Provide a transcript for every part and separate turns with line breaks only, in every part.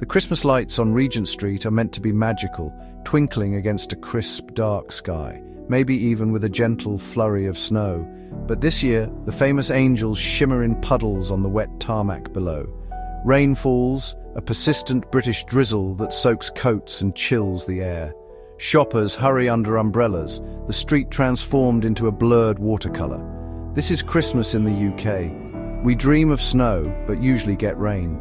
The Christmas lights on Regent Street are meant to be magical, twinkling against a crisp, dark sky, maybe even with a gentle flurry of snow. But this year, the famous angels shimmer in puddles on the wet tarmac below. Rain falls, a persistent British drizzle that soaks coats and chills the air. Shoppers hurry under umbrellas, the street transformed into a blurred watercolor. This is Christmas in the UK. We dream of snow, but usually get rain.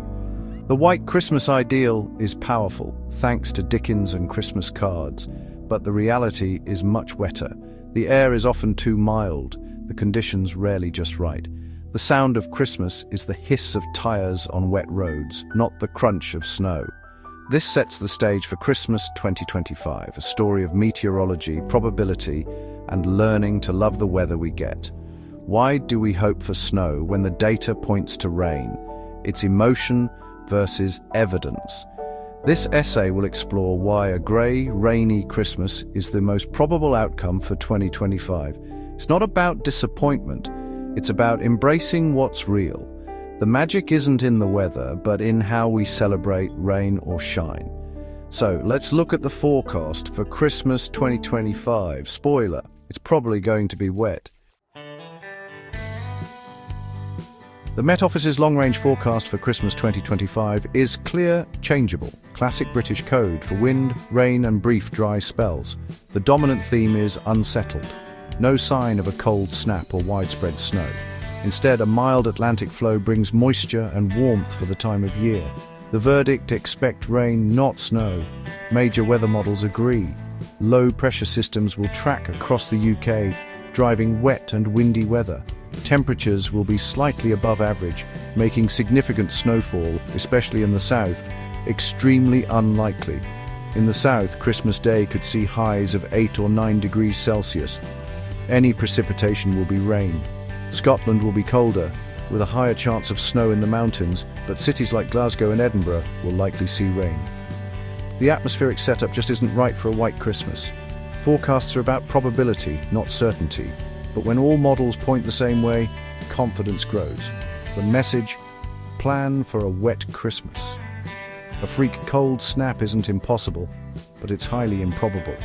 The white Christmas ideal is powerful, thanks to Dickens and Christmas cards, but the reality is much wetter. The air is often too mild, the conditions rarely just right. The sound of Christmas is the hiss of tires on wet roads, not the crunch of snow. This sets the stage for Christmas 2025, a story of meteorology, probability, and learning to love the weather we get. Why do we hope for snow when the data points to rain? It's emotion versus evidence. This essay will explore why a grey, rainy Christmas is the most probable outcome for 2025. It's not about disappointment, it's about embracing what's real. The magic isn't in the weather, but in how we celebrate rain or shine. So let's look at the forecast for Christmas 2025. Spoiler, it's probably going to be wet. The Met Office's long-range forecast for Christmas 2025 is clear, changeable, classic British code for wind, rain and brief dry spells. The dominant theme is unsettled. No sign of a cold snap or widespread snow. Instead, a mild Atlantic flow brings moisture and warmth for the time of year. The verdict: expect rain, not snow. Major weather models agree. Low pressure systems will track across the UK, driving wet and windy weather. Temperatures will be slightly above average, making significant snowfall, especially in the south, extremely unlikely. In the south, Christmas Day could see highs of 8 or 9 degrees Celsius. Any precipitation will be rain. Scotland will be colder, with a higher chance of snow in the mountains, but cities like Glasgow and Edinburgh will likely see rain. The atmospheric setup just isn't right for a white Christmas. Forecasts are about probability, not certainty. But when all models point the same way, confidence grows. The message: plan for a wet Christmas. A freak cold snap isn't impossible, but it's highly improbable.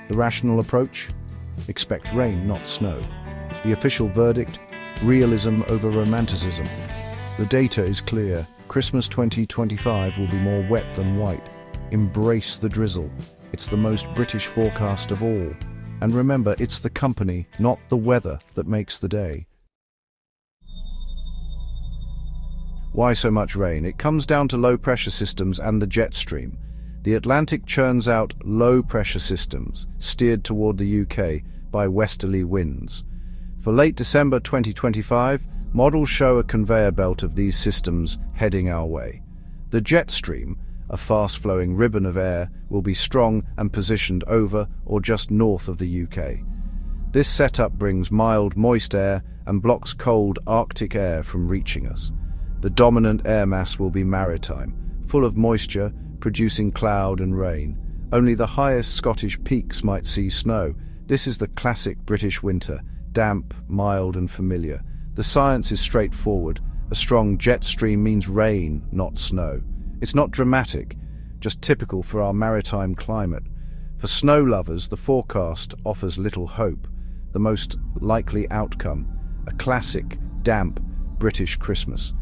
The rational approach? Expect rain, not snow. The official verdict? Realism over romanticism. The data is clear. Christmas 2025 will be more wet than white. Embrace the drizzle. It's the most British forecast of all. And remember, it's the company, not the weather, that makes the day. Why so much rain? It comes down to low pressure systems and the jet stream. The Atlantic churns out low pressure systems, steered toward the UK by westerly winds. For late December 2025, models show a conveyor belt of these systems heading our way. The jet stream, a fast-flowing ribbon of air, will be strong and positioned over or just north of the UK. This setup brings mild, moist air and blocks cold Arctic air from reaching us. The dominant air mass will be maritime, full of moisture, producing cloud and rain. Only the highest Scottish peaks might see snow. This is the classic British winter, damp, mild and familiar. The science is straightforward. A strong jet stream means rain, not snow. It's not dramatic, just typical for our maritime climate. For snow lovers, the forecast offers little hope. The most likely outcome: a classic, damp, British Christmas.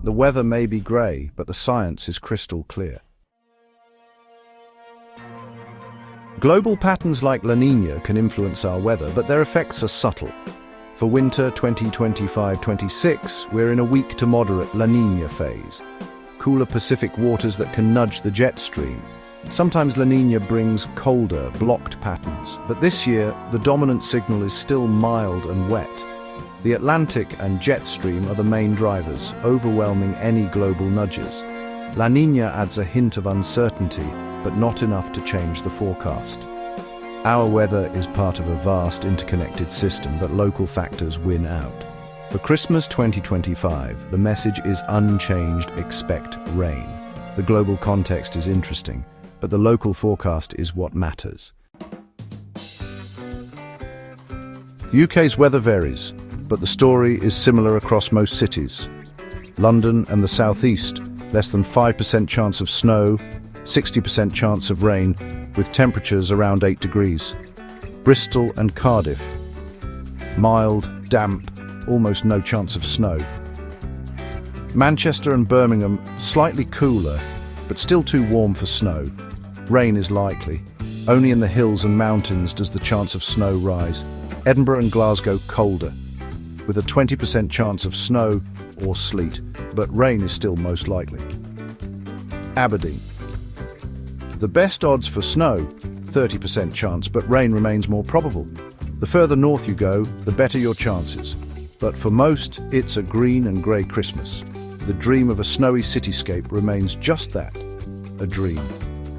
The weather may be grey, but the science is crystal clear. Global patterns like La Niña can influence our weather, but their effects are subtle. For winter 2025-26, we're in a weak to moderate La Niña phase. Cooler Pacific waters that can nudge the jet stream. Sometimes La Niña brings colder, blocked patterns, but this year the dominant signal is still mild and wet. The Atlantic and jet stream are the main drivers, overwhelming any global nudges. La Niña adds a hint of uncertainty, but not enough to change the forecast. Our weather is part of a vast interconnected system, but local factors win out. For Christmas 2025, the message is unchanged: expect rain. The global context is interesting, but the local forecast is what matters. The UK's weather varies, but the story is similar across most cities. London and the southeast less than 5% chance of snow, 60% chance of rain, with temperatures around 8 degrees. Bristol and Cardiff, mild, damp, almost no chance of snow. Manchester and Birmingham, slightly cooler, but still too warm for snow. Rain is likely. Only in the hills and mountains does the chance of snow rise. Edinburgh and Glasgow colder, with a 20% chance of snow or sleet, but rain is still most likely. Aberdeen. The best odds for snow, 30% chance, but rain remains more probable. The further north you go, the better your chances. But for most, it's a green and grey Christmas. The dream of a snowy cityscape remains just that, a dream.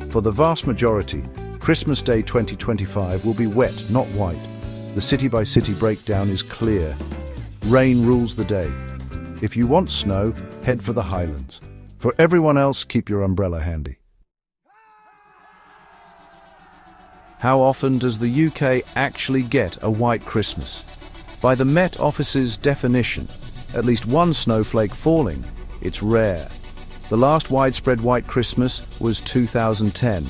For the vast majority, Christmas Day 2025 will be wet, not white. The city-by-city breakdown is clear. Rain rules the day. If you want snow, head for the Highlands. For everyone else, keep your umbrella handy. How often does the UK actually get a white Christmas? By the Met Office's definition, at least one snowflake falling, it's rare. The last widespread white Christmas was 2010,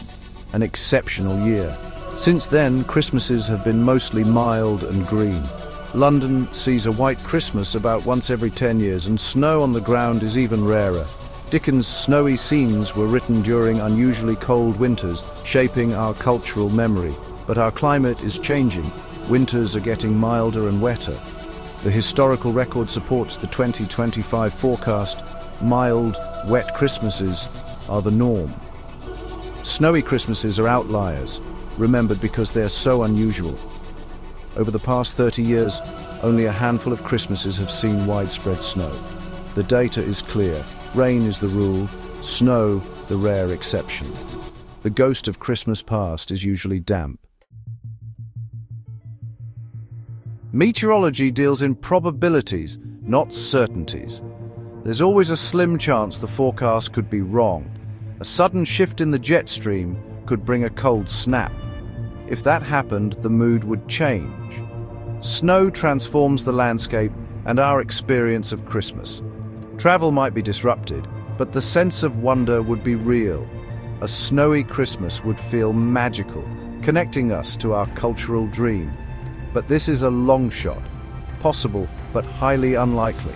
an exceptional year. Since then, Christmases have been mostly mild and green. London sees a white Christmas about once every 10 years, and snow on the ground is even rarer. Dickens' snowy scenes were written during unusually cold winters, shaping our cultural memory. But our climate is changing. Winters are getting milder and wetter. The historical record supports the 2025 forecast. Mild, wet Christmases are the norm. Snowy Christmases are outliers, remembered because they're so unusual. Over the past 30 years, only a handful of Christmases have seen widespread snow. The data is clear. Rain is the rule, snow the rare exception. The ghost of Christmas past is usually damp. Meteorology deals in probabilities, not certainties. There's always a slim chance the forecast could be wrong. A sudden shift in the jet stream could bring a cold snap. If that happened, the mood would change. Snow transforms the landscape and our experience of Christmas. Travel might be disrupted, but the sense of wonder would be real. A snowy Christmas would feel magical, connecting us to our cultural dream. But this is a long shot, possible but highly unlikely.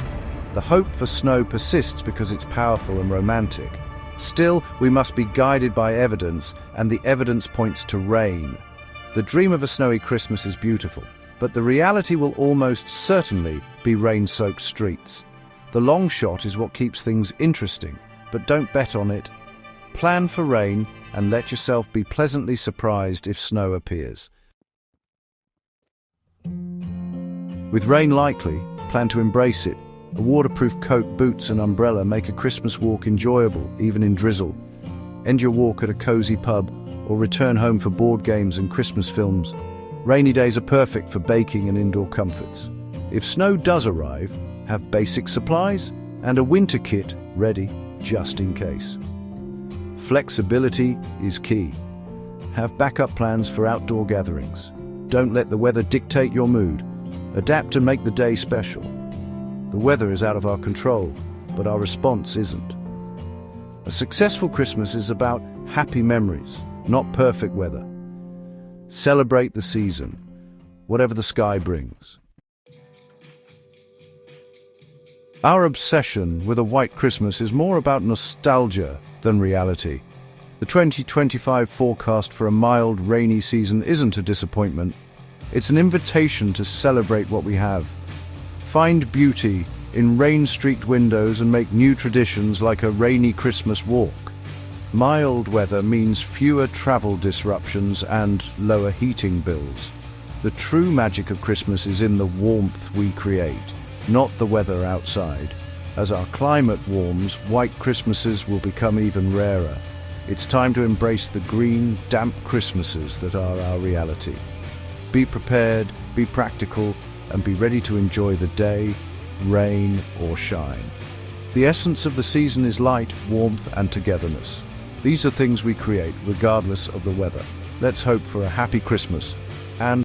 The hope for snow persists because it's powerful and romantic. Still, we must be guided by evidence, and the evidence points to rain. The dream of a snowy Christmas is beautiful, but the reality will almost certainly be rain-soaked streets. The long shot is what keeps things interesting, but don't bet on it. Plan for rain and let yourself be pleasantly surprised if snow appears. With rain likely, plan to embrace it. A waterproof coat, boots and umbrella make a Christmas walk enjoyable, even in drizzle. End your walk at a cozy pub or return home for board games and Christmas films. Rainy days are perfect for baking and indoor comforts. If snow does arrive, have basic supplies and a winter kit ready just in case. Flexibility is key. Have backup plans for outdoor gatherings. Don't let the weather dictate your mood. Adapt and make the day special. The weather is out of our control, but our response isn't. A successful Christmas is about happy memories, not perfect weather. Celebrate the season, whatever the sky brings. Our obsession with a white Christmas is more about nostalgia than reality. The 2025 forecast for a mild, rainy season isn't a disappointment. It's an invitation to celebrate what we have. Find beauty in rain-streaked windows and make new traditions like a rainy Christmas walk. Mild weather means fewer travel disruptions and lower heating bills. The true magic of Christmas is in the warmth we create, not the weather outside. As our climate warms, white Christmases will become even rarer. It's time to embrace the green, damp Christmases that are our reality. Be prepared, be practical, and be ready to enjoy the day, rain or shine. The essence of the season is light, warmth and togetherness. These are things we create regardless of the weather. Let's hope for a happy Christmas and